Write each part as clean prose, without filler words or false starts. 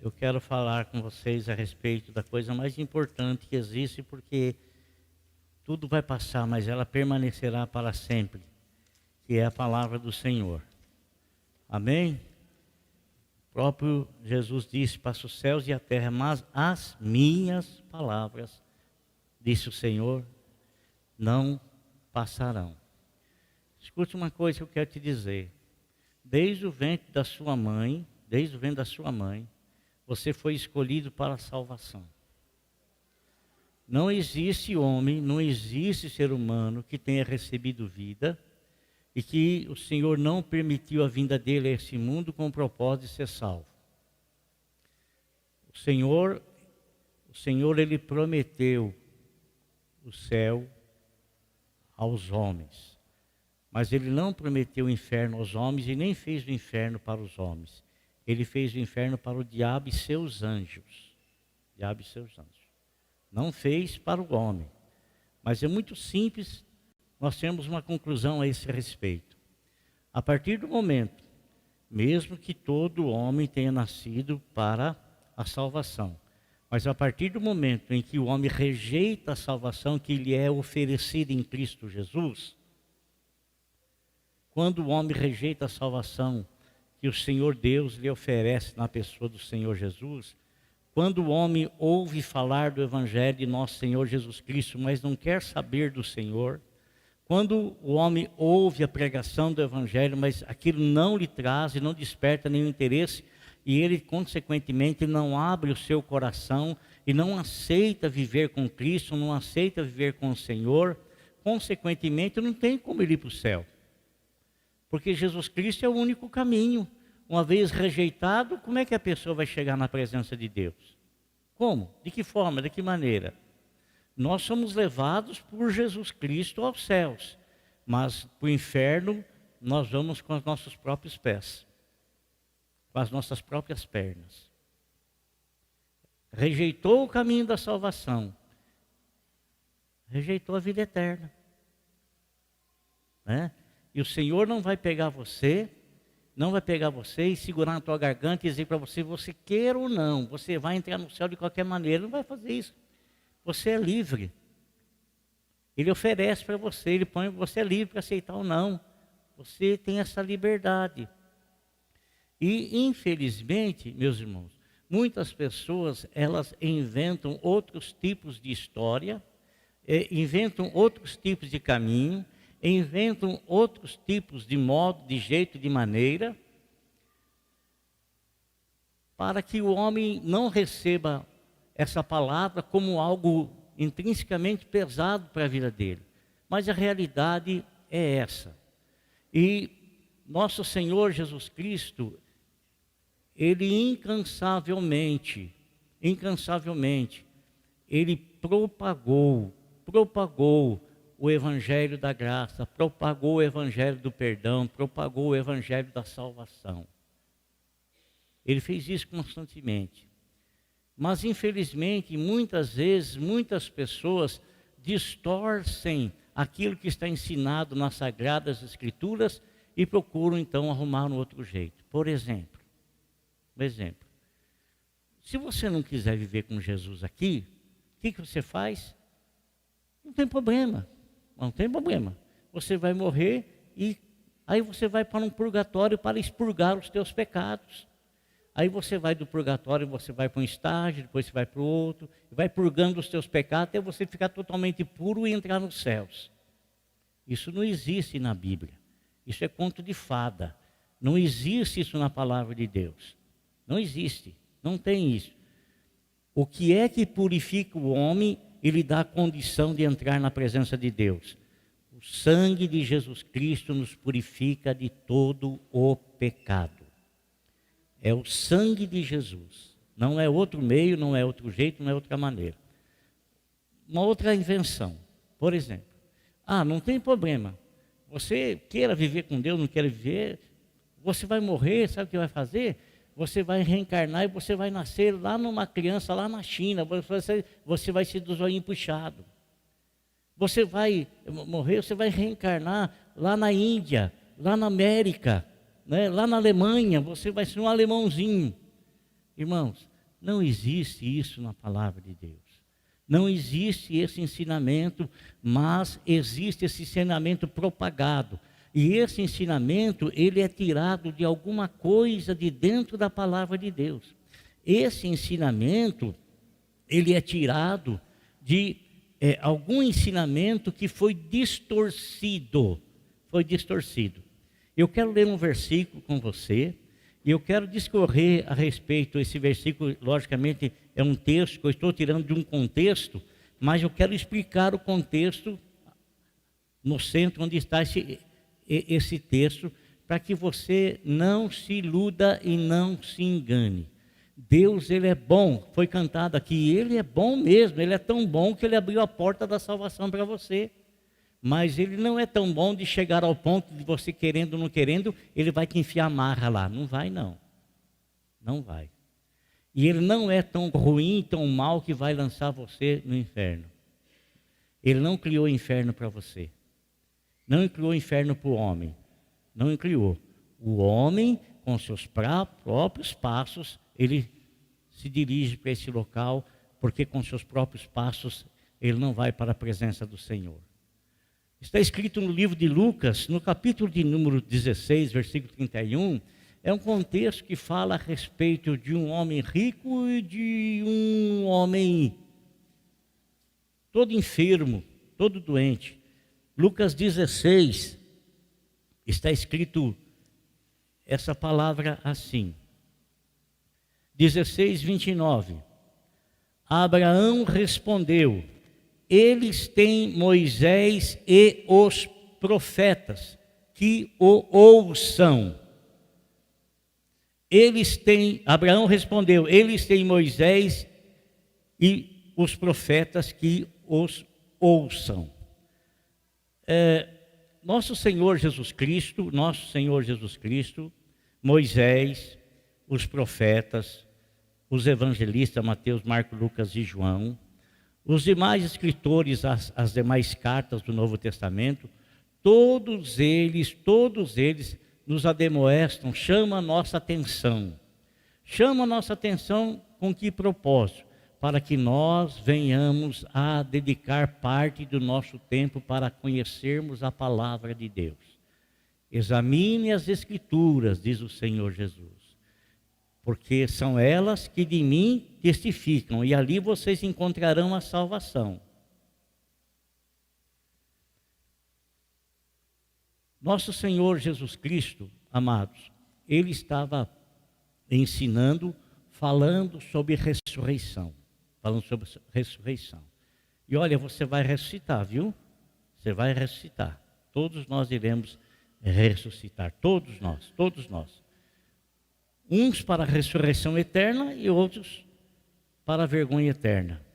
eu quero falar com vocês a respeito da coisa mais importante que existe, porque tudo vai passar, mas ela permanecerá para sempre, que é a palavra do Senhor. Amém? O próprio Jesus disse: passa os céus e a terra, mas as minhas palavras, disse o Senhor, não passarão. Escute uma coisa que eu quero te dizer. Desde o ventre da sua mãe, você foi escolhido para a salvação. Não existe homem, não existe ser humano que tenha recebido vida e que o Senhor não permitiu a vinda dele a esse mundo com o propósito de ser salvo. O Senhor ele prometeu o céu aos homens, mas ele não prometeu o inferno aos homens e nem fez o inferno para os homens. Ele fez o inferno para o diabo e seus anjos. Diabo e seus anjos. Não fez para o homem. Mas é muito simples nós temos uma conclusão a esse respeito. A partir do momento, mesmo que todo homem tenha nascido para a salvação, mas a partir do momento em que o homem rejeita a salvação que lhe é oferecida em Cristo Jesus, quando o homem rejeita a salvação que o Senhor Deus lhe oferece na pessoa do Senhor Jesus, quando o homem ouve falar do Evangelho de nosso Senhor Jesus Cristo, mas não quer saber do Senhor, quando o homem ouve a pregação do Evangelho, mas aquilo não lhe traz e não desperta nenhum interesse, e ele, consequentemente, não abre o seu coração e não aceita viver com Cristo, não aceita viver com o Senhor, consequentemente, não tem como ele ir para o céu. Porque Jesus Cristo é o único caminho. Uma vez rejeitado, como é que a pessoa vai chegar na presença de Deus? Como? De que forma? De que maneira? Nós somos levados por Jesus Cristo aos céus, mas para o inferno nós vamos com os nossos próprios pés, com as nossas próprias pernas. Rejeitou o caminho da salvação, rejeitou a vida eterna, né? E o Senhor não vai pegar você e segurar na tua garganta e dizer para você, você queira ou não, você vai entrar no céu de qualquer maneira. Não vai fazer isso. Você é livre. Ele oferece para você, ele põe, você é livre para aceitar ou não. Você tem essa liberdade. E infelizmente, meus irmãos, muitas pessoas, elas inventam outros tipos de história, inventam outros tipos de caminho, inventam outros tipos de modo, de jeito, de maneira, para que o homem não receba essa palavra como algo intrinsecamente pesado para a vida dele. Mas a realidade é essa. E nosso Senhor Jesus Cristo, ele incansavelmente, ele propagou o Evangelho da graça, propagou o Evangelho do perdão, propagou o Evangelho da salvação. Ele fez isso constantemente. Mas, infelizmente, muitas vezes, muitas pessoas distorcem aquilo que está ensinado nas Sagradas Escrituras e procuram, então, arrumar um outro jeito. Por exemplo, se você não quiser viver com Jesus aqui, o que você faz? Não tem problema. Não tem problema. Você vai morrer e aí você vai para um purgatório para expurgar os teus pecados. Aí você vai do purgatório, você vai para um estágio, depois você vai para o outro, vai purgando os teus pecados até você ficar totalmente puro e entrar nos céus. Isso não existe na Bíblia. Isso é conto de fada. Não existe isso na palavra de Deus. Não existe. Não tem isso. O que é que purifica o homem e lhe dá a condição de entrar na presença de Deus? O sangue de Jesus Cristo nos purifica de todo o pecado. É o sangue de Jesus. Não é outro meio, não é outro jeito, não é outra maneira. Uma outra invenção. Por exemplo, não tem problema. Você queira viver com Deus, não queira viver, você vai morrer, sabe o que vai fazer? Você vai reencarnar e você vai nascer lá numa criança, lá na China. Você vai ser do zoinho puxado. Você vai morrer, você vai reencarnar lá na Índia, lá na América, né? Lá na Alemanha. Você vai ser um alemãozinho. Irmãos, não existe isso na palavra de Deus. Não existe esse ensinamento, mas existe esse ensinamento propagado. E esse ensinamento, ele é tirado de alguma coisa de dentro da palavra de Deus. Esse ensinamento, ele é tirado de algum ensinamento que foi distorcido. Foi distorcido. Eu quero ler um versículo com você, e eu quero discorrer a respeito. Esse versículo, logicamente, é um texto que eu estou tirando de um contexto, mas eu quero explicar o contexto no centro onde está esse texto, para que você não se iluda e não se engane. Deus, ele é bom, foi cantado aqui, ele é bom mesmo, ele é tão bom que ele abriu a porta da salvação para você. Mas ele não é tão bom de chegar ao ponto de você querendo ou não querendo, ele vai te enfiar amarra lá. Não vai não. Não vai. E ele não é tão ruim, tão mal que vai lançar você no inferno. Ele não criou o inferno para você. Não criou o inferno para o homem. Não criou. O homem, com seus próprios passos, ele se dirige para esse local, porque com seus próprios passos ele não vai para a presença do Senhor. Está escrito no livro de Lucas, no capítulo de número 16, versículo 31, é um contexto que fala a respeito de um homem rico e de um homem todo enfermo, todo doente. Lucas 16, está escrito essa palavra assim, 16, 29. Abraão respondeu: eles têm Moisés e os profetas, que o ouçam. Abraão respondeu: eles têm Moisés e os profetas, que os ouçam. Nosso Senhor Jesus Cristo, Moisés, os profetas, os evangelistas Mateus, Marcos, Lucas e João, os demais escritores, as demais cartas do Novo Testamento, todos eles nos ademoestam, chamam a nossa atenção. Chama a nossa atenção com que propósito? Para que nós venhamos a dedicar parte do nosso tempo para conhecermos a palavra de Deus. Examine as Escrituras, diz o Senhor Jesus, porque são elas que de mim testificam, e ali vocês encontrarão a salvação. Nosso Senhor Jesus Cristo, amados, ele estava ensinando, falando sobre ressurreição. E olha, você vai ressuscitar, viu? Você vai ressuscitar. Todos nós iremos ressuscitar, todos nós. Uns para a ressurreição eterna e outros para a vergonha eterna.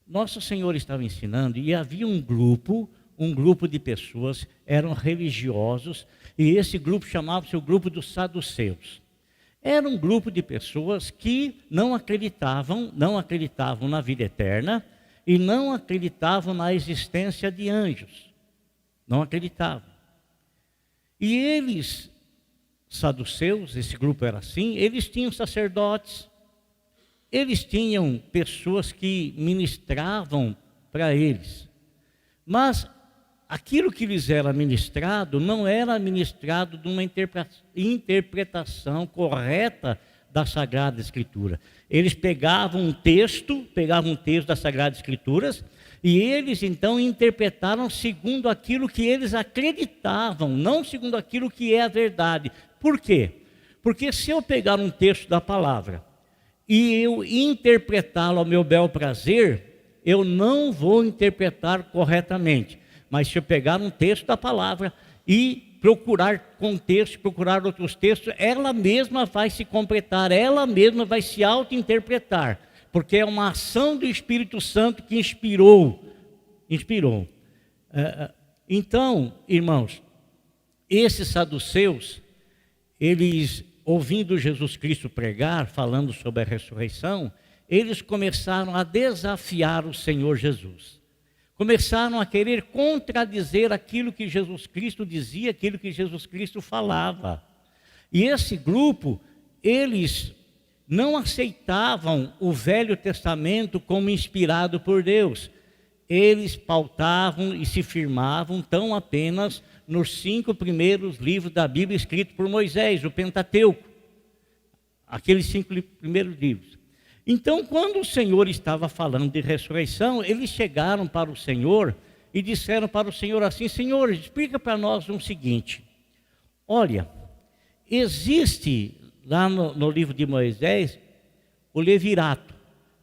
Nosso Senhor estava ensinando, e havia um grupo de pessoas, eram religiosos, e esse grupo chamava-se o grupo dos saduceus. Era um grupo de pessoas que não acreditavam na vida eterna e não acreditavam na existência de anjos. Não acreditavam. E eles, saduceus, esse grupo era assim, eles tinham sacerdotes, eles tinham pessoas que ministravam para eles. Mas aquilo que lhes era ministrado não era ministrado de uma interpretação correta da Sagrada Escritura. Eles pegavam um texto das Sagradas Escrituras, e eles então interpretaram segundo aquilo que eles acreditavam, não segundo aquilo que é a verdade. Por quê? Porque se eu pegar um texto da palavra e eu interpretá-lo ao meu bel prazer, eu não vou interpretar corretamente. Mas se eu pegar um texto da palavra e procurar contexto, procurar outros textos, ela mesma vai se completar, ela mesma vai se auto-interpretar, porque é uma ação do Espírito Santo que inspirou. Então, irmãos, esses saduceus, eles, ouvindo Jesus Cristo pregar, falando sobre a ressurreição, eles começaram a desafiar o Senhor Jesus. Começaram a querer contradizer aquilo que Jesus Cristo dizia, aquilo que Jesus Cristo falava. E esse grupo, eles não aceitavam o Velho Testamento como inspirado por Deus. Eles pautavam e se firmavam tão apenas nos 5 primeiros livros da Bíblia escritos por Moisés, o Pentateuco. Aqueles 5 primeiros livros. Então, quando o Senhor estava falando de ressurreição, eles chegaram para o Senhor e disseram para o Senhor assim: Senhor, explica para nós o seguinte. Olha, existe lá no livro de Moisés o levirato,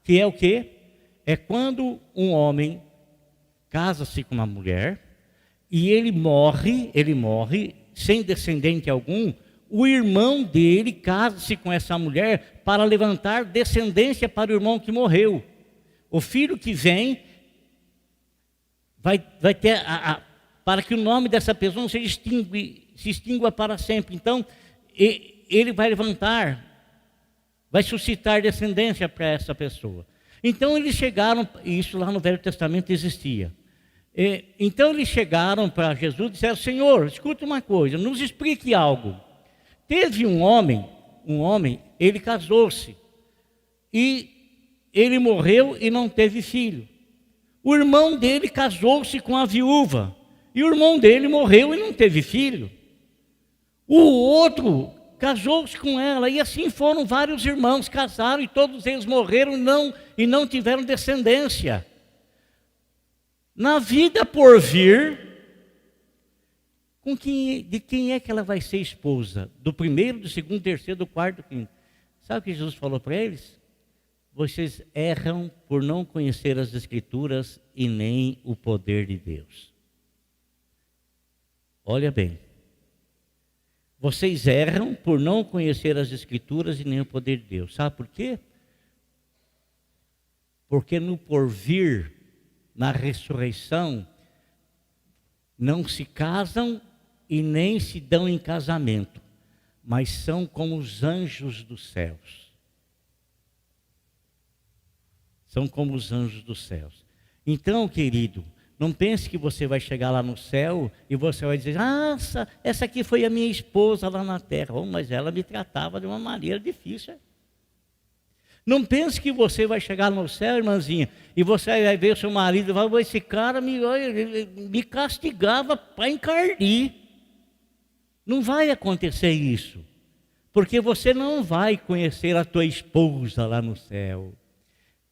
que é o quê? É quando um homem casa-se com uma mulher e ele morre sem descendente algum. O irmão dele casa-se com essa mulher para levantar descendência para o irmão que morreu. O filho que vem vai ter, para que o nome dessa pessoa não se extingua para sempre. Então, ele vai levantar, vai suscitar descendência para essa pessoa. Então, eles chegaram, isso lá no Velho Testamento existia. Então, eles chegaram para Jesus e disseram: Senhor, escuta uma coisa, nos explique algo. Teve um homem, ele casou-se e ele morreu e não teve filho. O irmão dele casou-se com a viúva e o irmão dele morreu e não teve filho. O outro casou-se com ela e assim foram vários irmãos, casaram e todos eles morreram e não tiveram descendência. Na vida por vir, de quem é que ela vai ser esposa? Do primeiro, do segundo, do terceiro, do quarto, do quinto. Sabe o que Jesus falou para eles? Vocês erram por não conhecer as Escrituras e nem o poder de Deus. Olha bem. Vocês erram por não conhecer as Escrituras e nem o poder de Deus. Sabe por quê? Porque no porvir, na ressurreição, não se casam e nem se dão em casamento, mas são como os anjos dos céus. São como os anjos dos céus. Então, querido, não pense que você vai chegar lá no céu e você vai dizer: essa aqui foi a minha esposa lá na terra. Oh, mas ela me tratava de uma maneira difícil. Não pense que você vai chegar no céu, irmãzinha, e você vai ver o seu marido e vai: esse cara me castigava para encardir. Não vai acontecer isso, porque você não vai conhecer a tua esposa lá no céu.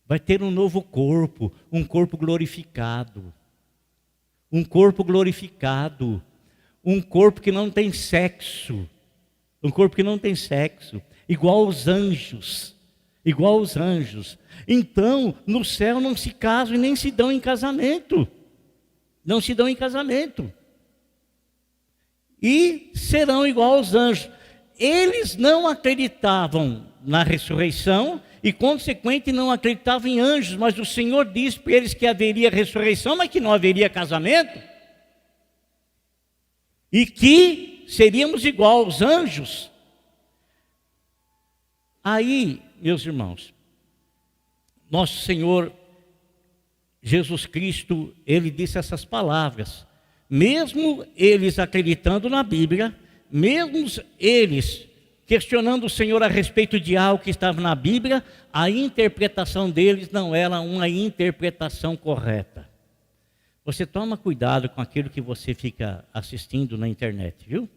Vai ter um novo corpo, um corpo glorificado. Um corpo glorificado, um corpo que não tem sexo, igual aos anjos. Então, no céu não se casam e nem se dão em casamento. Não se dão em casamento. E serão igual aos anjos. Eles não acreditavam na ressurreição e, consequentemente, não acreditavam em anjos, mas o Senhor disse para eles que haveria ressurreição, mas que não haveria casamento. E que seríamos igual aos anjos. Aí, meus irmãos, nosso Senhor Jesus Cristo, Ele disse essas palavras. Mesmo eles acreditando na Bíblia, mesmo eles questionando o Senhor a respeito de algo que estava na Bíblia, a interpretação deles não era uma interpretação correta. Você toma cuidado com aquilo que você fica assistindo na internet, viu?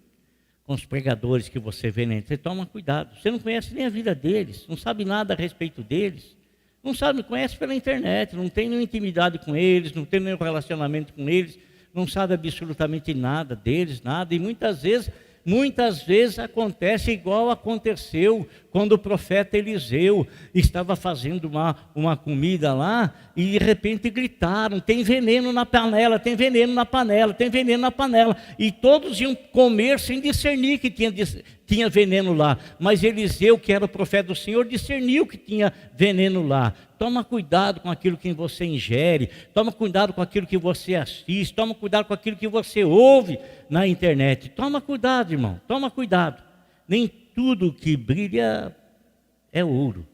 Com os pregadores que você vê na internet, toma cuidado. Você não conhece nem a vida deles, não sabe nada a respeito deles. Não conhece pela internet, não tem nenhuma intimidade com eles, não tem nenhum relacionamento com eles, não sabe absolutamente nada deles, nada. E muitas vezes acontece igual aconteceu quando o profeta Eliseu estava fazendo uma comida lá e de repente gritaram: tem veneno na panela, tem veneno na panela, tem veneno na panela. E todos iam comer sem discernir que tinha veneno lá. Mas Eliseu, que era o profeta do Senhor, discerniu que tinha veneno lá. Toma cuidado com aquilo que você ingere, toma cuidado com aquilo que você assiste, toma cuidado com aquilo que você ouve na internet. Toma cuidado, irmão, toma cuidado. Nem tudo que brilha é ouro.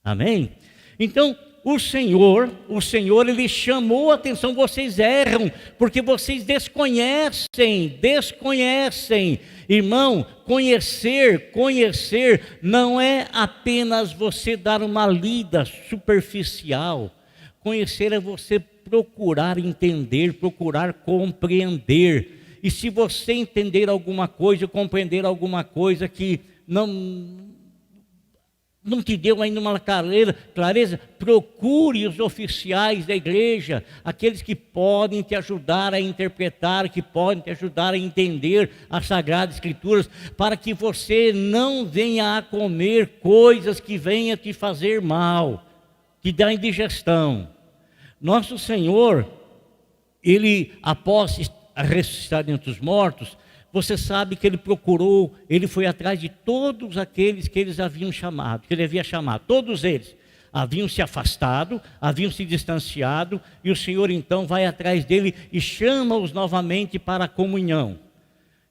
Amém? Então, o Senhor, Ele chamou a atenção, vocês erram, porque vocês desconhecem. Irmão, conhecer não é apenas você dar uma lida superficial. Conhecer é você procurar entender, procurar compreender. E se você entender alguma coisa, compreender alguma coisa que não te deu ainda uma clareza, procure os oficiais da igreja, aqueles que podem te ajudar a interpretar, que podem te ajudar a entender as Sagradas Escrituras, para que você não venha a comer coisas que venham te fazer mal, te dar indigestão. Nosso Senhor, Ele, após ressuscitar dentre os mortos, você sabe que Ele procurou, Ele foi atrás de todos aqueles que Ele havia chamado, todos eles haviam se afastado, haviam se distanciado, e o Senhor então vai atrás dele e chama-os novamente para a comunhão.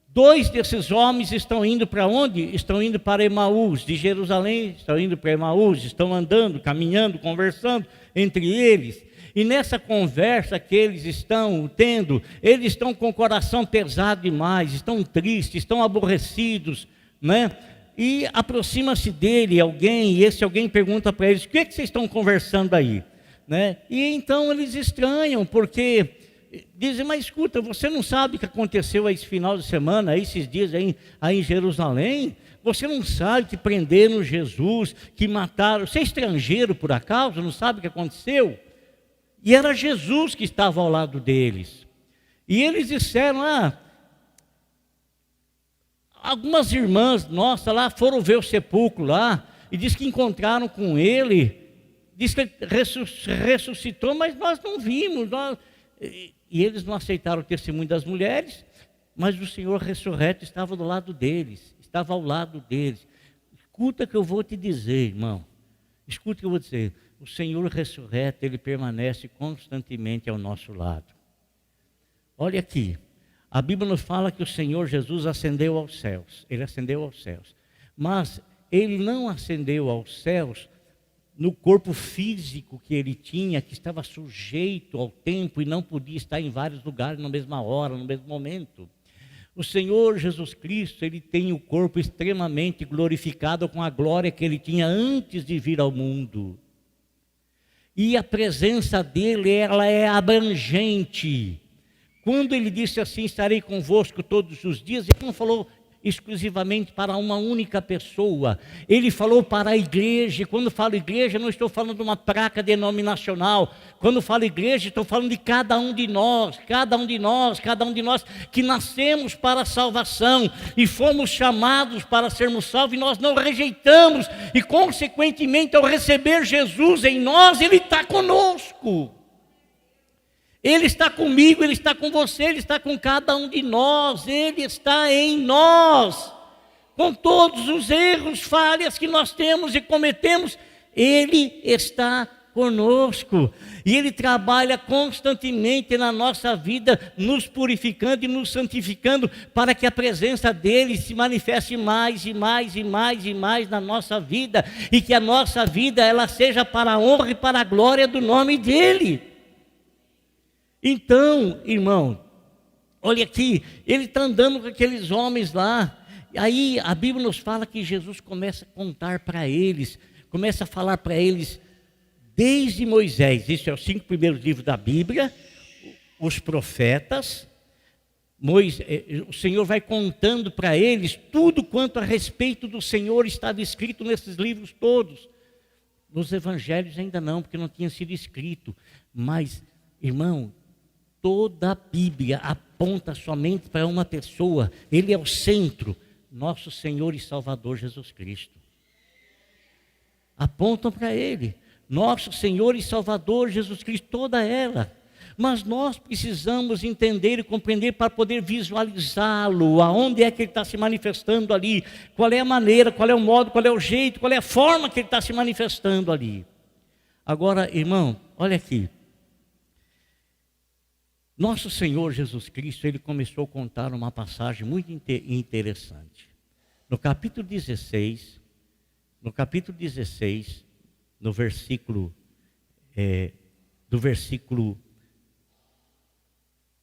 2 desses homens estão indo para onde? Estão indo para Emaús, de Jerusalém, estão indo para Emaús, estão andando, caminhando, conversando entre eles. E nessa conversa que eles estão tendo, eles estão com o coração pesado demais, estão tristes, estão aborrecidos, né? E aproxima-se dele alguém, e esse alguém pergunta para eles: o que é que vocês estão conversando aí? Né? E então eles estranham, porque dizem: mas escuta, você não sabe o que aconteceu esse final de semana, esses dias aí em Jerusalém? Você não sabe que prenderam Jesus, que mataram? Você é estrangeiro por acaso? Não sabe o que aconteceu? E era Jesus que estava ao lado deles. E eles disseram: algumas irmãs nossas lá foram ver o sepulcro lá, e diz que encontraram com ele, diz que ele ressuscitou, mas nós não vimos. E eles não aceitaram o testemunho das mulheres, mas o Senhor ressurreto estava do lado deles, estava ao lado deles. Escuta o que eu vou te dizer, irmão. Escuta o que eu vou dizer. O Senhor ressurreto, Ele permanece constantemente ao nosso lado. Olha aqui, a Bíblia nos fala que o Senhor Jesus ascendeu aos céus. Ele ascendeu aos céus. Mas Ele não ascendeu aos céus no corpo físico que Ele tinha, que estava sujeito ao tempo e não podia estar em vários lugares na mesma hora, no mesmo momento. O Senhor Jesus Cristo, Ele tem o corpo extremamente glorificado com a glória que Ele tinha antes de vir ao mundo. E a presença dEle, ela é abrangente. Quando Ele disse assim: estarei convosco todos os dias, Ele não falou exclusivamente para uma única pessoa. Ele falou para a igreja. E quando falo igreja, não estou falando de uma placa denominacional. Quando falo igreja, estou falando de cada um de nós que nascemos para a salvação e fomos chamados para sermos salvos, e nós não rejeitamos, e consequentemente, ao receber Jesus em nós, Ele está conosco. Ele está comigo, Ele está com você, Ele está com cada um de nós, Ele está em nós. Com todos os erros, falhas que nós temos e cometemos, Ele está conosco. E Ele trabalha constantemente na nossa vida, nos purificando e nos santificando, para que a presença dEle se manifeste mais e mais e mais e mais na nossa vida, e que a nossa vida ela seja para a honra e para a glória do nome dEle. Então, irmão, olha aqui, ele está andando com aqueles homens lá. Aí a Bíblia nos fala que Jesus começa a contar para eles, começa a falar para eles desde Moisés. Isso é os 5 primeiros livros da Bíblia, os profetas. O Senhor vai contando para eles tudo quanto a respeito do Senhor estava escrito nesses livros todos. Nos evangelhos ainda não, porque não tinha sido escrito. Mas, irmão, toda a Bíblia aponta somente para uma pessoa. Ele é o centro, nosso Senhor e Salvador Jesus Cristo. Apontam para Ele, nosso Senhor e Salvador Jesus Cristo, toda ela. Mas nós precisamos entender e compreender para poder visualizá-lo, aonde é que Ele está se manifestando ali, qual é a maneira, qual é o modo, qual é o jeito, qual é a forma que Ele está se manifestando ali. Agora, irmão, olha aqui. Nosso Senhor Jesus Cristo, Ele começou a contar uma passagem muito interessante. No capítulo 16, no versículo do versículo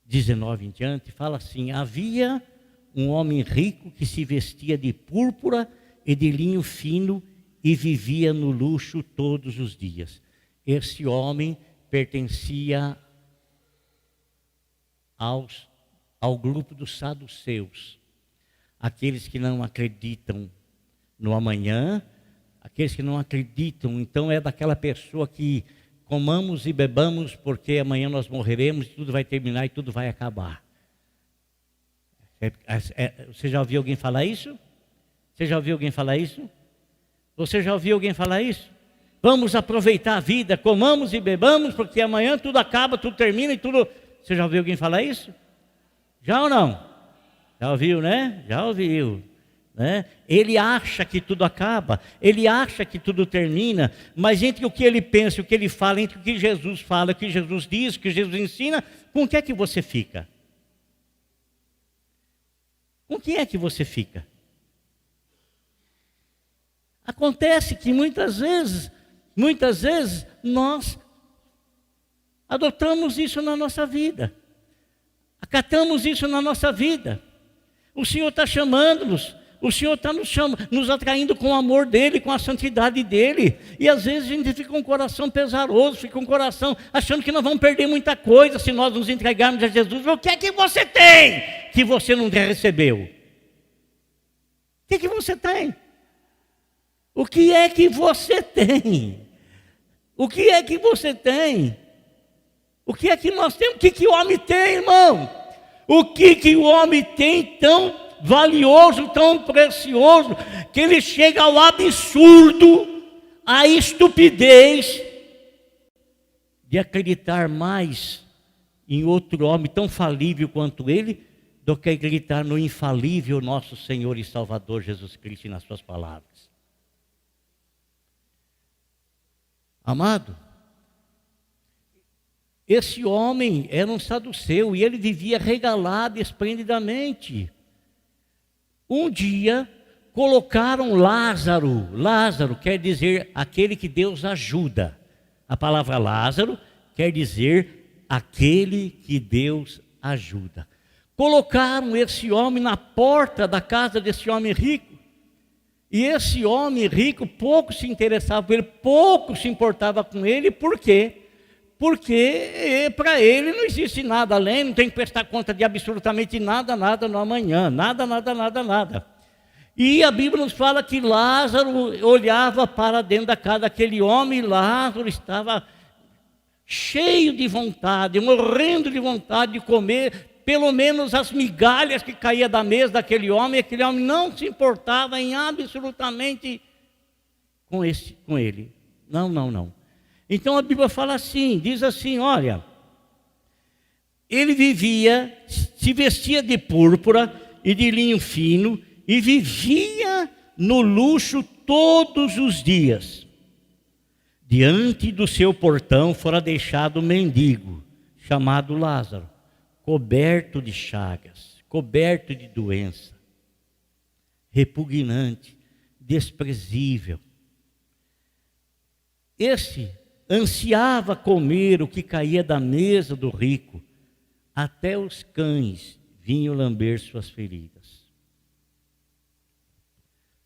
19 em diante, fala assim: havia um homem rico que se vestia de púrpura e de linho fino e vivia no luxo todos os dias. Esse homem pertencia ao grupo dos saduceus, aqueles que não acreditam no amanhã, aqueles que não acreditam. Então é daquela pessoa que comamos e bebamos porque amanhã nós morreremos e tudo vai terminar e tudo vai acabar. Você já ouviu alguém falar isso? Você já ouviu alguém falar isso? Você já ouviu alguém falar isso? Vamos aproveitar a vida, comamos e bebamos porque amanhã tudo acaba, tudo termina e tudo... Você já ouviu alguém falar isso? Já ou não? Já ouviu, né? Já ouviu. Né? Ele acha que tudo acaba, ele acha que tudo termina, mas entre o que ele pensa e o que ele fala, entre o que Jesus fala, o que Jesus diz, o que Jesus ensina, com o que é que você fica? Com quem é que você fica? Acontece que muitas vezes nós adotamos isso na nossa vida, acatamos isso na nossa vida. O Senhor está chamando-nos, o Senhor está nos atraindo com o amor dEle, com a santidade dEle. E às vezes a gente fica com o coração pesaroso, fica com o coração achando que nós vamos perder muita coisa se nós nos entregarmos a Jesus. O que é que você tem que você não recebeu? O que é que você tem? O que é que você tem? O que é que você tem? O que é que nós temos? O que o homem tem, irmão? O que o homem tem tão valioso, tão precioso, que ele chega ao absurdo, à estupidez de acreditar mais em outro homem tão falível quanto ele, do que acreditar no infalível nosso Senhor e Salvador Jesus Cristo e nas suas palavras. Amado, esse homem era um saduceu e ele vivia regalado esplendidamente. Um dia colocaram Lázaro. Lázaro quer dizer aquele que Deus ajuda. A palavra Lázaro quer dizer aquele que Deus ajuda. Colocaram esse homem na porta da casa desse homem rico. E esse homem rico pouco se interessava por ele, pouco se importava com ele. Por quê? Porque para ele não existe nada além, não tem que prestar conta de absolutamente nada no amanhã, nada. E a Bíblia nos fala que Lázaro olhava para dentro da casa daquele homem, e Lázaro estava cheio de vontade, morrendo de vontade de comer pelo menos as migalhas que caía da mesa daquele homem. E aquele homem não se importava em absolutamente com ele. Não. Então a Bíblia fala assim, diz assim, olha, ele vivia, se vestia de púrpura e de linho fino e vivia no luxo todos os dias. Diante do seu portão fora deixado um mendigo, chamado Lázaro, coberto de chagas, coberto de doença, repugnante, desprezível. Esse ansiava comer o que caía da mesa do rico, até os cães vinham lamber suas feridas.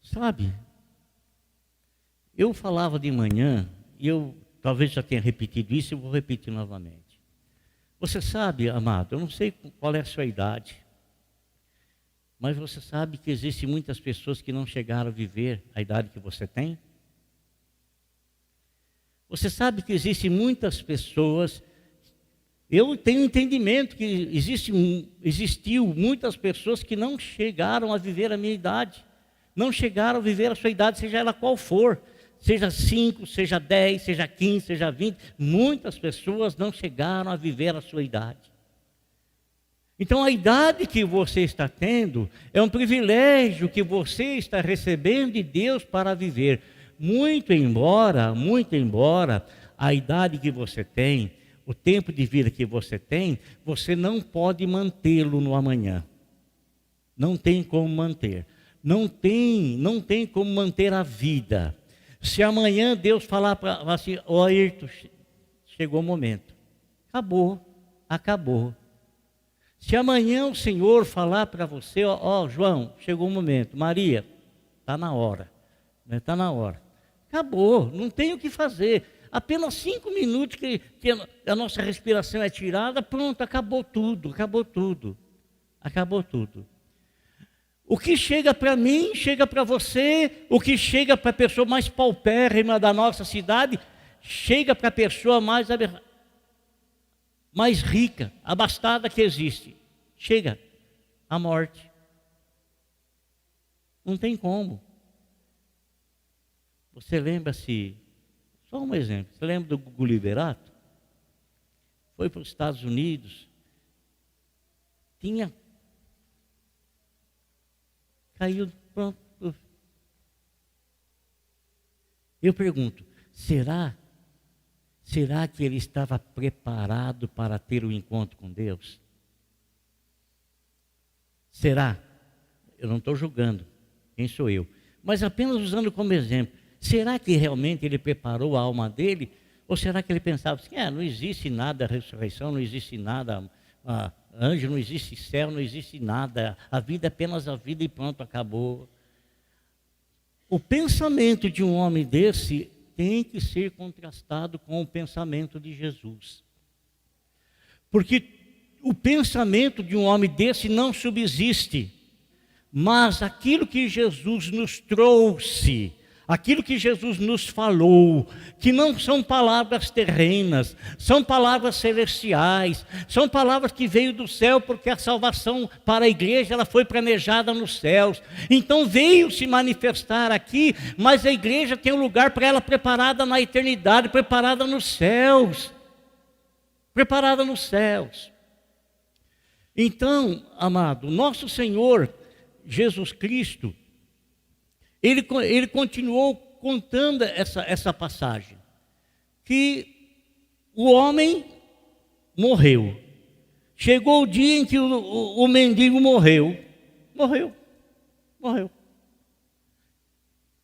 Sabe, eu falava de manhã, e eu talvez já tenha repetido isso, eu vou repetir novamente. Você sabe, amado, eu não sei qual é a sua idade, mas você sabe que existem muitas pessoas que não chegaram a viver a idade que você tem? Você sabe que existem muitas pessoas, eu tenho entendimento que existiu muitas pessoas que não chegaram a viver a minha idade, não chegaram a viver a sua idade, seja ela qual for, seja 5, seja 10, seja 15, seja 20, muitas pessoas não chegaram a viver a sua idade. Então a idade que você está tendo é um privilégio que você está recebendo de Deus para viver. Muito embora a idade que você tem, o tempo de vida que você tem, você não pode mantê-lo no amanhã. Não tem como manter. Não tem como manter a vida. Se amanhã Deus falar para assim, ó Ayrton, chegou o momento. Acabou, acabou. Se amanhã o Senhor falar para você, ó, João, chegou o momento, Maria, está na hora, né? Está na hora. Acabou, não tem o que fazer. Apenas 5 minutos que a nossa respiração é tirada, pronto, acabou tudo, acabou tudo. Acabou tudo. O que chega para mim, chega para você, o que chega para a pessoa mais paupérrima da nossa cidade, chega para a pessoa mais rica, abastada que existe. Chega a morte. Não tem como. Você lembra-se, só um exemplo, você lembra do Gugu Liberato? Foi para os Estados Unidos, caiu, pronto. Eu pergunto, será que ele estava preparado para ter um encontro com Deus? Será? Eu não estou julgando, quem sou eu? Mas apenas usando como exemplo. Será que realmente ele preparou a alma dele? Ou será que ele pensava assim, não existe nada, ressurreição, não existe nada, anjo, não existe céu, não existe nada. A vida é apenas a vida e pronto, acabou. O pensamento de um homem desse tem que ser contrastado com o pensamento de Jesus. Porque o pensamento de um homem desse não subsiste. Mas aquilo que Jesus nos trouxe, aquilo que Jesus nos falou, que não são palavras terrenas, são palavras celestiais, são palavras que veio do céu, porque a salvação para a igreja ela foi planejada nos céus. Então veio se manifestar aqui, mas a igreja tem um lugar para ela preparada na eternidade, preparada nos céus. Preparada nos céus. Então, amado, nosso Senhor Jesus Cristo, ele continuou contando essa passagem, que o homem morreu. Chegou o dia em que o mendigo morreu.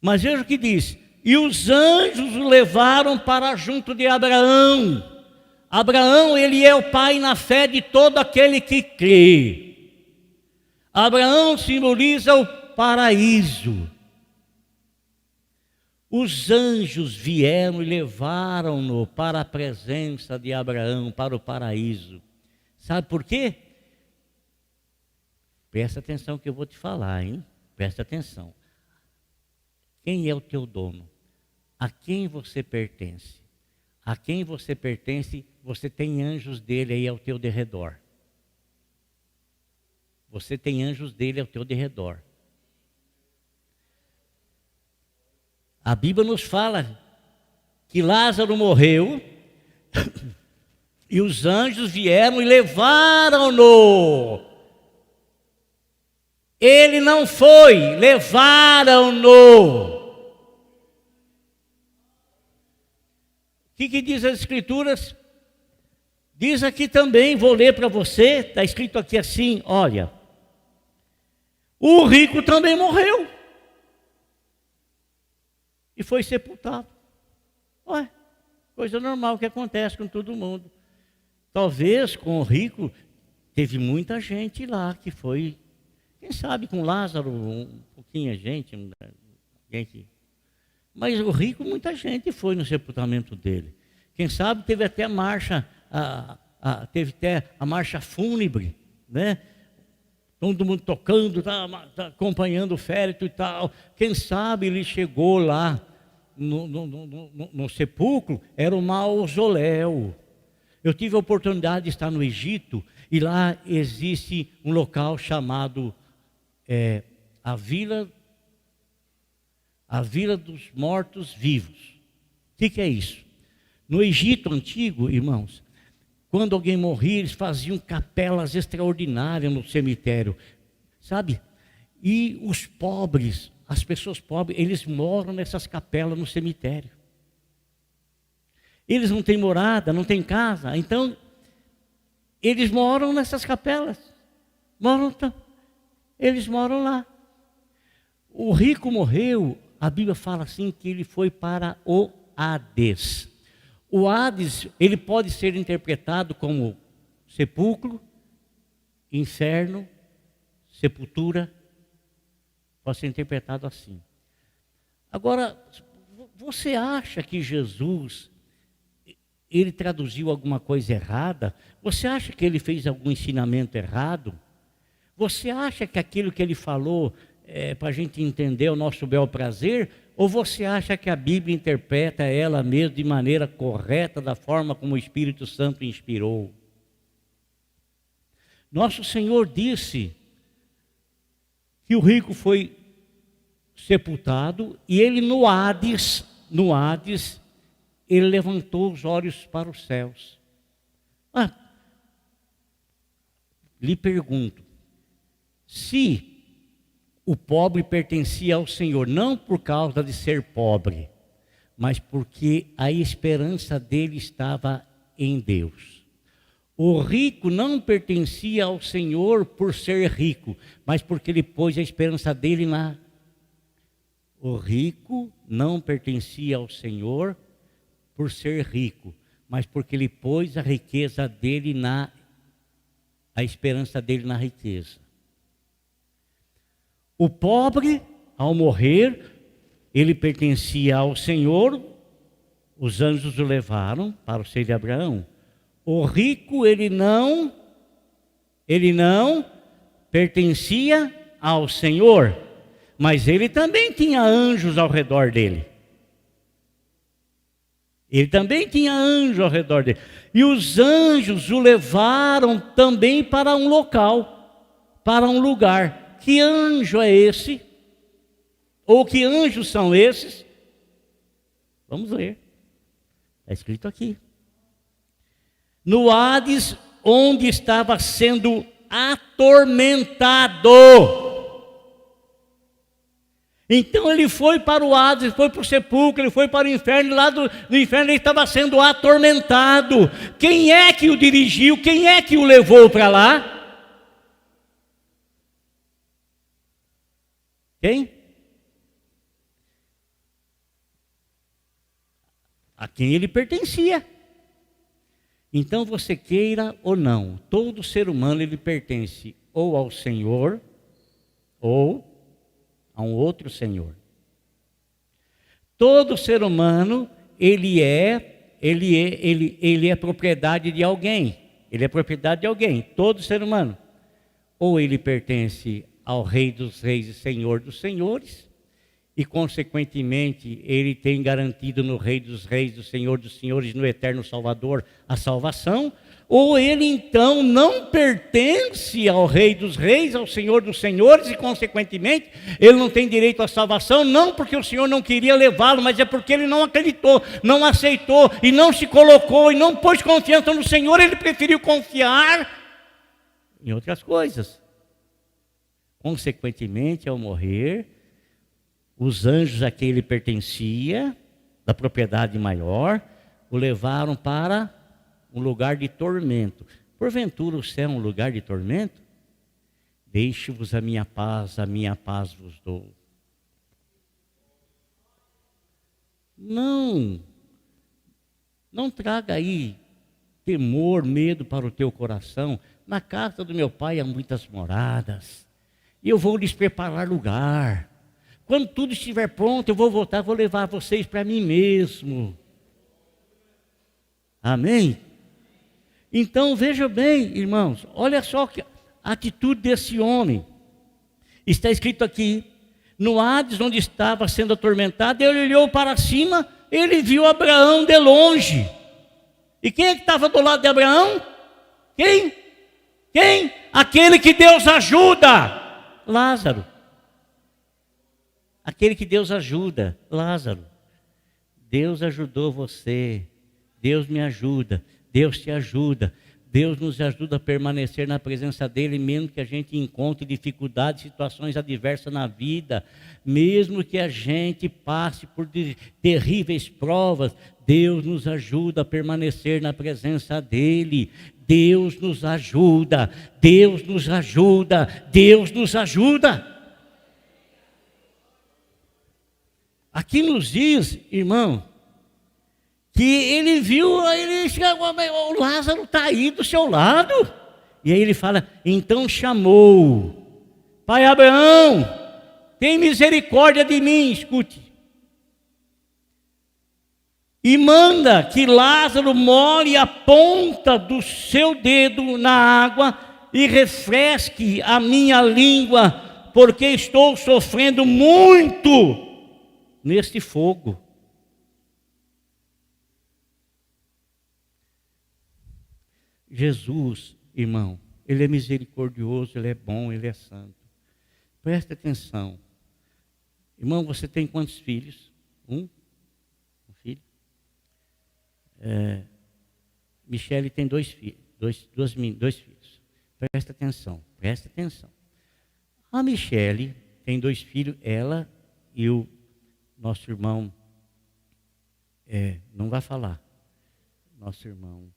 Mas veja o que diz, e os anjos o levaram para junto de Abraão. Abraão, ele é o pai na fé de todo aquele que crê. Abraão simboliza o paraíso. Os anjos vieram e levaram-no para a presença de Abraão, para o paraíso. Sabe por quê? Presta atenção que eu vou te falar, hein? Presta atenção. Quem é o teu dono? A quem você pertence? A quem você pertence, você tem anjos dele aí ao teu derredor. Você tem anjos dele ao teu derredor. A Bíblia nos fala que Lázaro morreu e os anjos vieram e levaram-no. Ele não foi, levaram-no. O que diz as Escrituras? Diz aqui também, vou ler para você, está escrito aqui assim, olha. O rico também morreu. E foi sepultado. Ué, coisa normal que acontece com todo mundo. Talvez com o rico, teve muita gente lá que foi, quem sabe com Lázaro, um pouquinho gente, mas o rico, muita gente foi no sepultamento dele. Quem sabe teve até teve até a marcha fúnebre, né? Todo mundo tocando, tá acompanhando o féretro e tal. Quem sabe ele chegou lá no sepulcro, era um mausoléu. Eu tive a oportunidade de estar no Egito e lá existe um local chamado a Vila dos Mortos Vivos. O que é isso? No Egito antigo, irmãos, quando alguém morria, eles faziam capelas extraordinárias no cemitério, sabe? E os pobres, as pessoas pobres, eles moram nessas capelas no cemitério. Eles não têm morada, não têm casa, então eles moram nessas capelas. Eles moram lá. O rico morreu, a Bíblia fala assim que ele foi para o Hades. O Hades, ele pode ser interpretado como sepulcro, inferno, sepultura, pode ser interpretado assim. Agora, você acha que Jesus, ele traduziu alguma coisa errada? Você acha que ele fez algum ensinamento errado? Você acha que aquilo que ele falou é para a gente entender o nosso bel prazer? Ou você acha que a Bíblia interpreta ela mesmo de maneira correta, da forma como o Espírito Santo inspirou? Nosso Senhor disse que o rico foi sepultado e ele no Hades, ele levantou os olhos para os céus. Lhe pergunto, se o pobre pertencia ao Senhor, não por causa de ser pobre, mas porque a esperança dele estava em Deus. O rico não pertencia ao Senhor por ser rico, mas porque ele pôs a esperança dele na... O rico não pertencia ao Senhor por ser rico, mas porque ele pôs a riqueza dele a esperança dele na riqueza. O pobre, ao morrer, ele pertencia ao Senhor, os anjos o levaram para o seio de Abraão. O rico, ele não pertencia ao Senhor, mas ele também tinha anjos ao redor dele. Ele também tinha anjos ao redor dele. E os anjos o levaram também para um local, para um lugar. Que anjo é esse? Ou que anjos são esses? Vamos ler. Está escrito aqui. No Hades, onde estava sendo atormentado. Então ele foi para o Hades, foi para o sepulcro, ele foi para o inferno, e lá do inferno ele estava sendo atormentado. Quem é que o dirigiu? Quem é que o levou para lá? Quem? A quem ele pertencia. Então você queira ou não, todo ser humano ele pertence ou ao Senhor ou a um outro Senhor. Todo ser humano ele é propriedade de alguém. Ele é propriedade de alguém. Todo ser humano. Ou ele pertence ao Rei dos Reis e Senhor dos Senhores, e consequentemente ele tem garantido no Rei dos Reis, do Senhor dos Senhores, no Eterno Salvador, a salvação, ou ele então não pertence ao Rei dos Reis, ao Senhor dos Senhores, e consequentemente ele não tem direito à salvação, não porque o Senhor não queria levá-lo, mas é porque ele não acreditou, não aceitou, e não se colocou, e não pôs confiança no Senhor, ele preferiu confiar em outras coisas. Consequentemente, ao morrer, os anjos a quem ele pertencia, da propriedade maior, o levaram para um lugar de tormento. Porventura o céu é um lugar de tormento? Deixe-vos a minha paz vos dou. Não traga aí temor, medo para o teu coração. Na casa do meu pai há muitas moradas. E eu vou lhes preparar lugar. Quando tudo estiver pronto, eu vou voltar, vou levar vocês para mim mesmo. Amém? Então, veja bem, irmãos, olha só a atitude desse homem. Está escrito aqui, no Hades, onde estava sendo atormentado, ele olhou para cima, ele viu Abraão de longe. E quem é que estava do lado de Abraão? Quem? Aquele que Deus ajuda. Lázaro. Aquele que Deus ajuda, Lázaro. Deus ajudou você. Deus me ajuda. Deus te ajuda. Deus nos ajuda a permanecer na presença dEle, mesmo que a gente encontre dificuldades, situações adversas na vida, mesmo que a gente passe por terríveis provas, Deus nos ajuda a permanecer na presença dEle. Deus nos ajuda, Deus nos ajuda, Deus nos ajuda. Aqui nos diz, irmão, que ele viu, ele chegou, o Lázaro está aí do seu lado. E aí ele fala, então chamou, pai Abraão, tem misericórdia de mim, escute. E manda que Lázaro molhe a ponta do seu dedo na água e refresque a minha língua, porque estou sofrendo muito neste fogo. Jesus, irmão, Ele é misericordioso, Ele é bom, Ele é santo. Presta atenção. Irmão, você tem quantos filhos? Um filho? Michele tem dois filhos. Dois filhos. Presta atenção, presta atenção. A Michele tem 2 filhos, ela e o nosso irmão, não vai falar. Nosso irmão.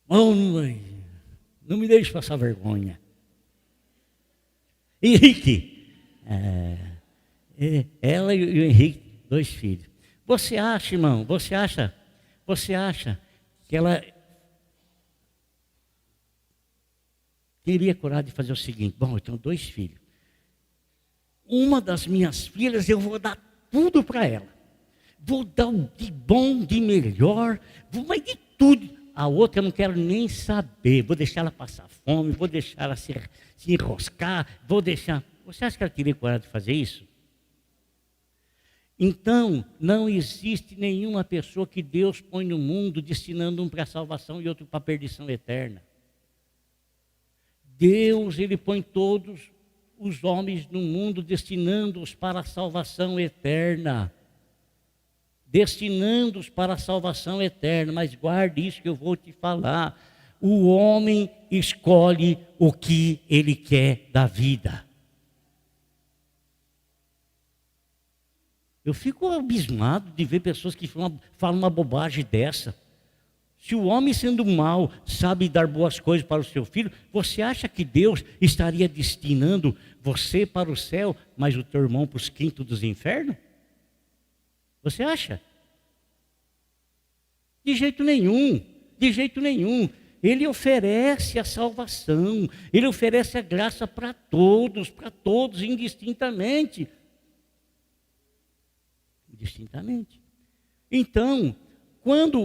Oh, mãe, não me deixe passar vergonha. Henrique, ela e o Henrique, 2 filhos. Você acha, irmão, você acha que ela teria coragem de fazer o seguinte? Bom, eu tenho 2 filhos. Uma das minhas filhas eu vou dar tudo para ela. Vou dar o de bom, de melhor, mas de tudo. A outra eu não quero nem saber. Vou deixar ela passar fome, vou deixar ela se enroscar, vou deixar... Você acha que ela teria coragem de fazer isso? Então, não existe nenhuma pessoa que Deus põe no mundo destinando um para a salvação e outro para a perdição eterna. Deus, Ele põe todos os homens no mundo destinando-os para a salvação eterna. Destinando-os para a salvação eterna. Mas guarde isso que eu vou te falar. O homem escolhe o que ele quer da vida. Eu fico abismado de ver pessoas que falam uma bobagem dessa. Se o homem, sendo mau, sabe dar boas coisas para o seu filho, você acha que Deus estaria destinando você para o céu, mas o teu irmão para os quintos dos infernos? Você acha? De jeito nenhum, de jeito nenhum. Ele oferece a salvação, Ele oferece a graça para todos, indistintamente. Então, quando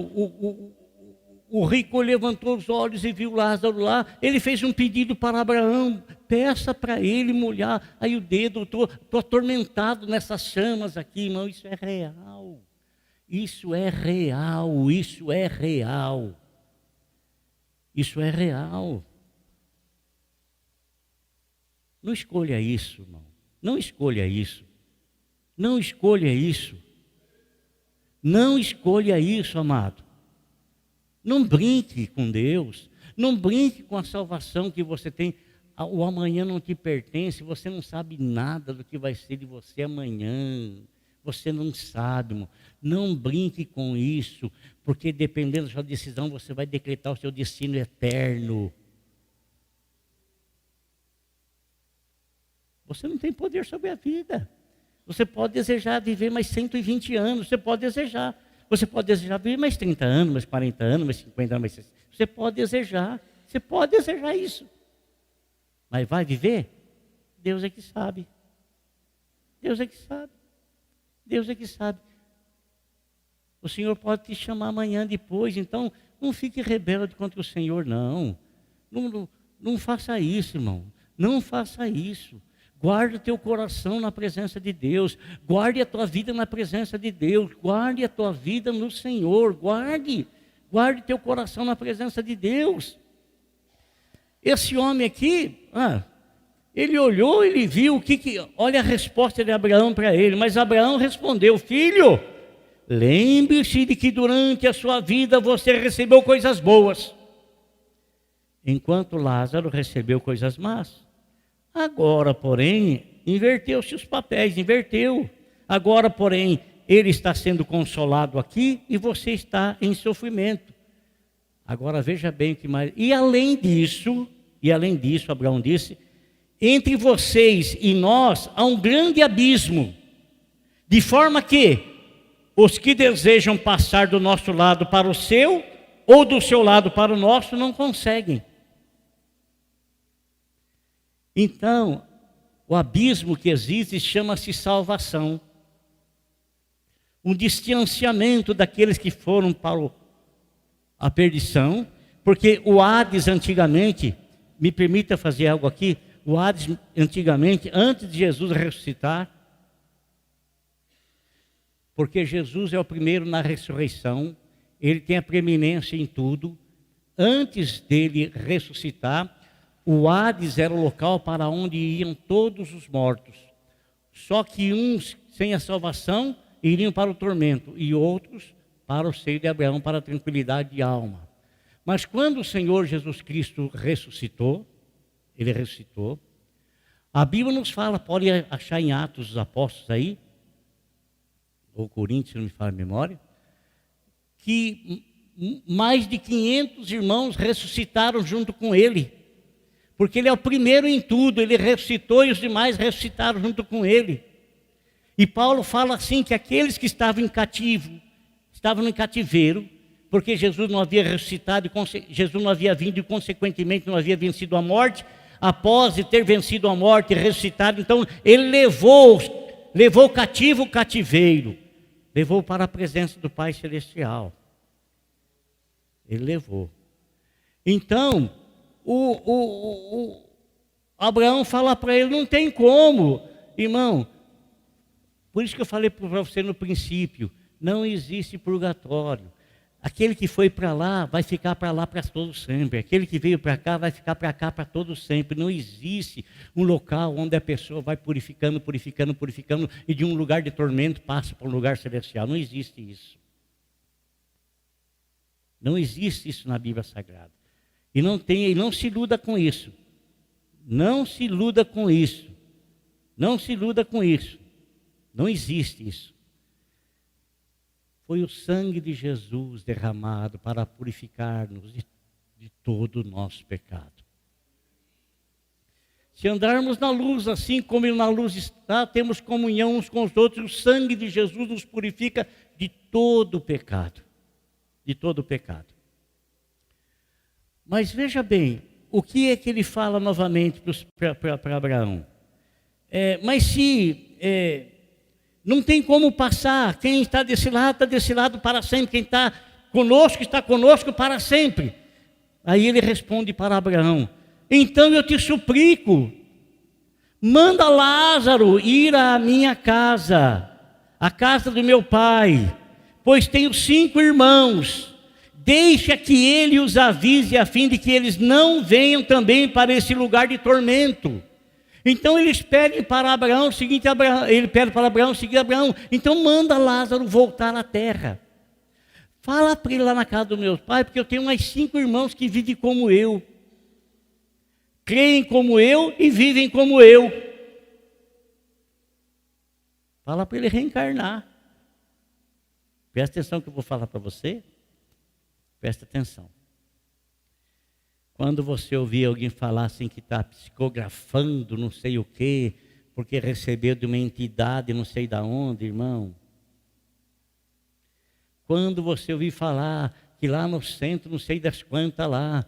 o rico levantou os olhos e viu Lázaro lá, ele fez um pedido para Abraão, peça para ele molhar aí o dedo. Estou atormentado nessas chamas aqui, irmão, isso é real. Isso é real, isso é real. Isso é real. Não escolha isso, irmão. Não escolha isso. Não escolha isso. Não escolha isso, amado. Não brinque com Deus. Não brinque com a salvação que você tem. O amanhã não te pertence. Você não sabe nada do que vai ser de você amanhã. Você não sabe, irmão. Não brinque com isso, porque dependendo da sua decisão, você vai decretar o seu destino eterno. Você não tem poder sobre a vida. Você pode desejar viver mais 120 anos, você pode desejar. Você pode desejar viver mais 30 anos, mais 40 anos, mais 50 anos, mais 60. Você pode desejar isso. Mas vai viver? Deus é que sabe. Deus é que sabe. Deus é que sabe. O Senhor pode te chamar amanhã depois, então não fique rebelde contra o Senhor, não. Não faça isso, irmão. Não faça isso. Guarde o teu coração na presença de Deus. Guarde a tua vida na presença de Deus. Guarde a tua vida no Senhor. Guarde teu coração na presença de Deus. Esse homem aqui, ele olhou, ele viu olha a resposta de Abraão para ele. Mas Abraão respondeu: filho, lembre-se de que durante a sua vida você recebeu coisas boas, enquanto Lázaro recebeu coisas más. Agora, porém, inverteu-se os papéis, Agora, porém, ele está sendo consolado aqui e você está em sofrimento. Agora veja bem o que mais. E além disso, Abraão disse, entre vocês e nós há um grande abismo, de forma que os que desejam passar do nosso lado para o seu, ou do seu lado para o nosso, não conseguem. Então, o abismo que existe chama-se salvação. Um distanciamento daqueles que foram para a perdição, porque o Hades antigamente, me permita fazer algo aqui, o Hades antigamente, antes de Jesus ressuscitar, porque Jesus é o primeiro na ressurreição, ele tem a preeminência em tudo. Antes dele ressuscitar, o Hades era o local para onde iam todos os mortos. Só que uns, sem a salvação, iriam para o tormento, e outros para o seio de Abraão, para a tranquilidade de alma. Mas quando o Senhor Jesus Cristo ressuscitou, ele ressuscitou, a Bíblia nos fala, pode achar em Atos dos Apóstolos aí, ou Coríntios, se não me falha a memória, que mais de 500 irmãos ressuscitaram junto com ele, porque ele é o primeiro em tudo, ele ressuscitou e os demais ressuscitaram junto com ele. E Paulo fala assim, que aqueles que estavam em cativo, estavam no cativeiro, porque Jesus não havia ressuscitado, Jesus não havia vindo e consequentemente não havia vencido a morte, após ter vencido a morte e ressuscitado, então ele levou cativo o cativeiro, levou para a presença do Pai Celestial. Ele levou. Então, o Abraão fala para ele, não tem como, irmão. Por isso que eu falei para você no princípio, não existe purgatório. Aquele que foi para lá, vai ficar para lá para todo sempre. Aquele que veio para cá, vai ficar para cá para todo sempre. Não existe um local onde a pessoa vai purificando, purificando, purificando, e de um lugar de tormento passa para um lugar celestial. Não existe isso. Não existe isso na Bíblia Sagrada. E não se iluda com isso. Não se iluda com isso. Não se iluda com isso. Não existe isso. Foi o sangue de Jesus derramado para purificar-nos de todo o nosso pecado. Se andarmos na luz assim como ele na luz está, temos comunhão uns com os outros, o sangue de Jesus nos purifica de todo o pecado. De todo o pecado. Mas veja bem, o que é que ele fala novamente para Abraão? Mas se não tem como passar, quem está desse lado para sempre, quem está conosco para sempre. Aí ele responde para Abraão, então eu te suplico, manda Lázaro ir à minha casa, à casa do meu pai, pois tenho 5 irmãos, deixa que ele os avise a fim de que eles não venham também para esse lugar de tormento. Então eles pedem para Abraão o seguinte, Abraão, então manda Lázaro voltar à terra. Fala para ele lá na casa do meu pai, porque eu tenho mais 5 irmãos que vivem como eu. Creem como eu e vivem como eu. Fala para ele reencarnar. Presta atenção que eu vou falar para você. Presta atenção. Quando você ouvir alguém falar assim que está psicografando não sei o quê, porque recebeu de uma entidade não sei da onde, irmão. Quando você ouvir falar que lá no centro não sei das quantas lá,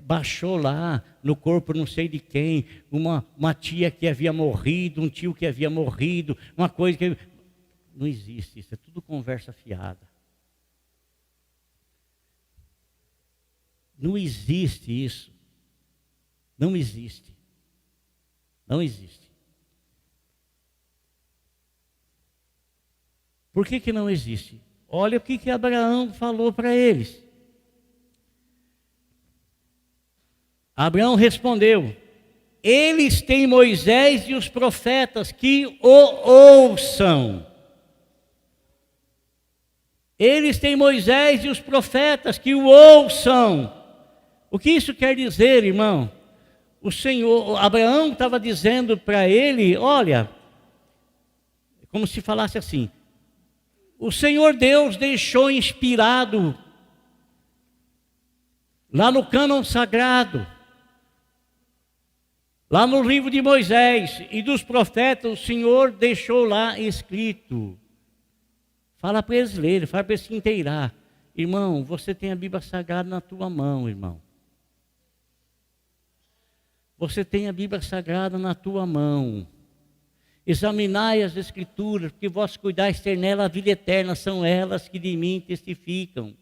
baixou lá no corpo não sei de quem, uma tia que havia morrido, um tio que havia morrido, uma coisa que... Não existe isso, é tudo conversa fiada. Não existe isso. Não existe. Não existe. Por que não existe? Olha o que Abraão falou para eles. Abraão respondeu, eles têm Moisés e os profetas que o ouçam. Eles têm Moisés e os profetas que o ouçam. O que isso quer dizer, irmão? Abraão estava dizendo para ele, olha, como se falasse assim, o Senhor Deus deixou inspirado, lá no cânon sagrado, Lá no livro de Moisés e dos profetas, o Senhor deixou lá escrito. Fala para eles lerem, fala para eles se inteirar. Irmão, você tem a Bíblia Sagrada na tua mão, irmão. Você tem a Bíblia Sagrada na tua mão. Examinai as Escrituras, porque vós cuidais ter nela a vida eterna, são elas que de mim testificam.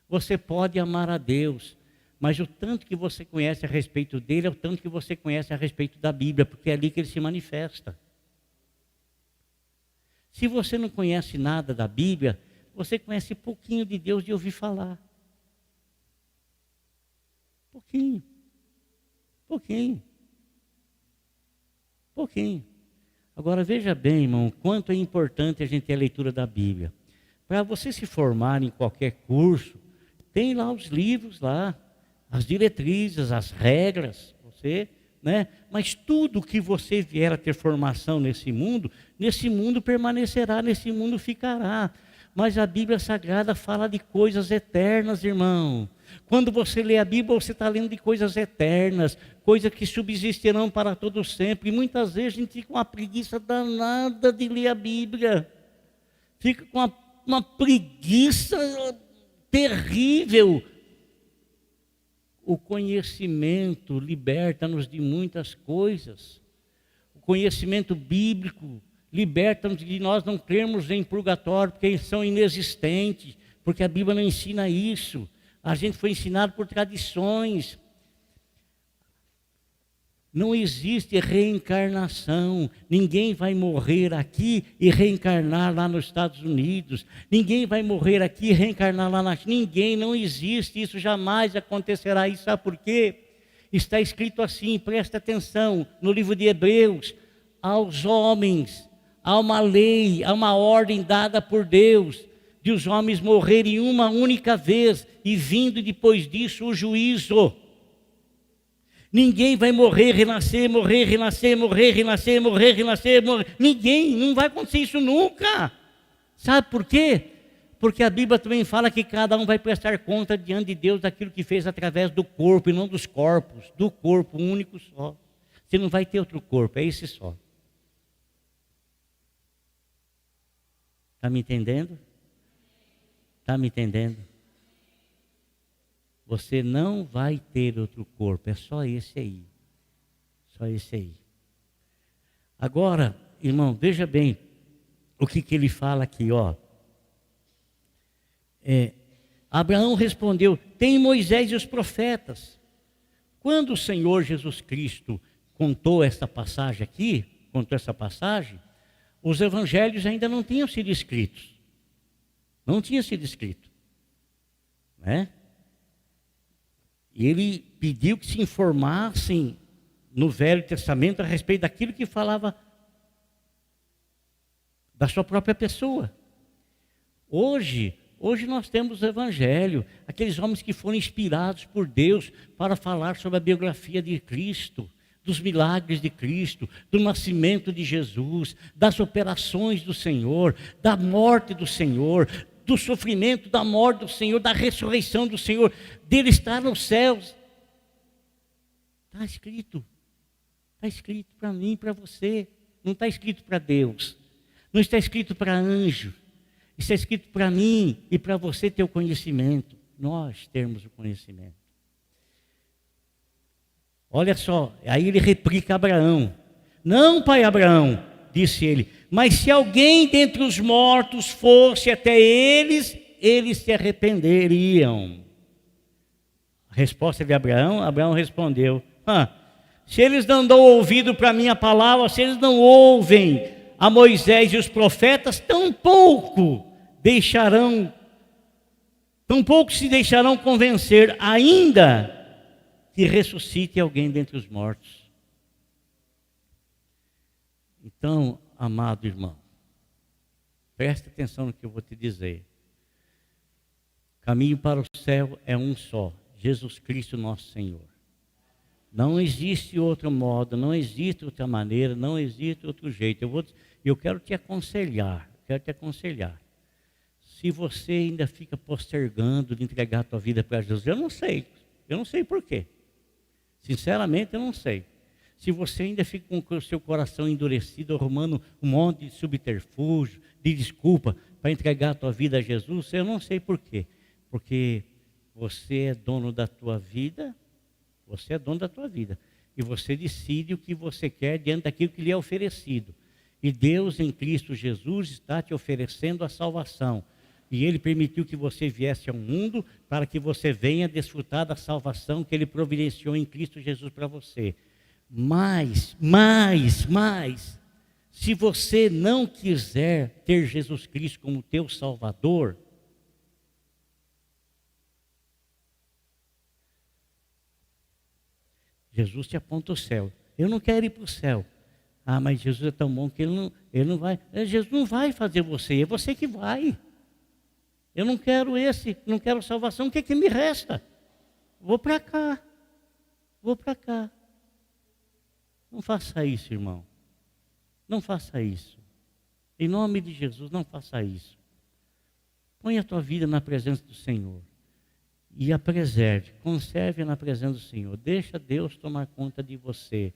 Você pode amar a Deus, mas o tanto que você conhece a respeito dele é o tanto que você conhece a respeito da Bíblia, porque é ali que ele se manifesta. Se você não conhece nada da Bíblia, você conhece pouquinho de Deus de ouvir falar. Pouquinho. Agora veja bem, irmão, quanto é importante a gente ter a leitura da Bíblia. Para você se formar em qualquer curso, tem lá os livros lá, as diretrizes, as regras, mas tudo que você vier a ter formação nesse mundo permanecerá, nesse mundo ficará. Mas a Bíblia Sagrada fala de coisas eternas, irmão. Quando você lê a Bíblia, você está lendo de coisas eternas, coisas que subsistirão para todo sempre. E muitas vezes a gente fica com uma preguiça danada de ler a Bíblia. Fica com uma preguiça terrível. O conhecimento liberta-nos de muitas coisas. O conhecimento bíblico liberta-nos de nós não crermos em purgatório, porque eles são inexistentes, porque a Bíblia não ensina isso. A gente foi ensinado por tradições. Não existe reencarnação. Ninguém vai morrer aqui e reencarnar lá nos Estados Unidos. Ninguém vai morrer aqui e reencarnar lá na China. Ninguém, não existe. Isso jamais acontecerá. E sabe por quê? Está escrito assim, presta atenção, no livro de Hebreus. Aos homens, há uma lei, há uma ordem dada por Deus, de os homens morrerem uma única vez e vindo depois disso o juízo. Ninguém vai morrer, renascer, morrer, renascer, morrer, renascer, morrer, renascer, morrer. Ninguém, não vai acontecer isso nunca. Sabe por quê? Porque a Bíblia também fala que cada um vai prestar conta diante de Deus daquilo que fez através do corpo e não dos corpos, do corpo único só. Você não vai ter outro corpo, é esse só. Está me entendendo? Está me entendendo? Você não vai ter outro corpo, é só esse aí. Só esse aí. Agora, irmão, veja bem o que ele fala aqui, ó. Abraão respondeu, tem Moisés e os profetas. Quando o Senhor Jesus Cristo contou essa passagem aqui, os evangelhos ainda não tinham sido escritos. Não tinha sido escrito. Né? E ele pediu que se informassem no Velho Testamento a respeito daquilo que falava da sua própria pessoa. Hoje nós temos o Evangelho, aqueles homens que foram inspirados por Deus para falar sobre a biografia de Cristo, dos milagres de Cristo, do nascimento de Jesus, das operações do Senhor, da morte do Senhor, do sofrimento, da morte do Senhor, da ressurreição do Senhor, dele estar nos céus. Está escrito para mim e para você, não está escrito para Deus, não está escrito para anjo, está escrito para mim e para você ter o conhecimento, nós termos o conhecimento. Olha só, aí ele replica a Abraão. Não, pai Abraão, disse ele, mas se alguém dentre os mortos fosse até eles, eles se arrependeriam. A resposta de Abraão respondeu, se eles não dão ouvido para a minha palavra, se eles não ouvem a Moisés e os profetas, tampouco se deixarão convencer, ainda que ressuscite alguém dentre os mortos. Então, amado irmão, preste atenção no que eu vou te dizer. Caminho para o céu é um só, Jesus Cristo nosso Senhor. Não existe outro modo, não existe outra maneira, não existe outro jeito. Eu quero te aconselhar, Se você ainda fica postergando de entregar a tua vida para Jesus, eu não sei por quê. Sinceramente, eu não sei. Se você ainda fica com o seu coração endurecido, arrumando um monte de subterfúgio, de desculpa para entregar a tua vida a Jesus, eu não sei por quê. Porque você é dono da tua vida, você é dono da tua vida. E você decide o que você quer diante daquilo que lhe é oferecido. E Deus em Cristo Jesus está te oferecendo a salvação. E Ele permitiu que você viesse ao mundo para que você venha desfrutar da salvação que Ele providenciou em Cristo Jesus para você. Mas, se você não quiser ter Jesus Cristo como teu Salvador, Jesus te aponta o céu. Eu não quero ir para o céu. Ah, mas Jesus é tão bom que ele não vai. Jesus não vai fazer você, é você que vai. Eu não quero não quero salvação, o que que me resta? Vou para cá. Não faça isso, irmão. Não faça isso. Em nome de Jesus, não faça isso. Põe a tua vida na presença do Senhor. E a preserve, conserve na presença do Senhor. Deixa Deus tomar conta de você.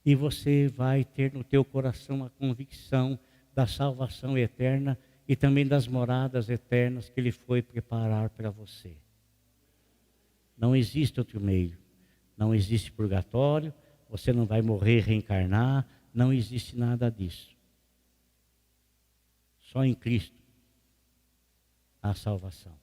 E você vai ter no teu coração a convicção da salvação eterna e também das moradas eternas que Ele foi preparar para você. Não existe outro meio. Não existe purgatório. Você não vai morrer, reencarnar. Não existe nada disso. Só em Cristo há salvação.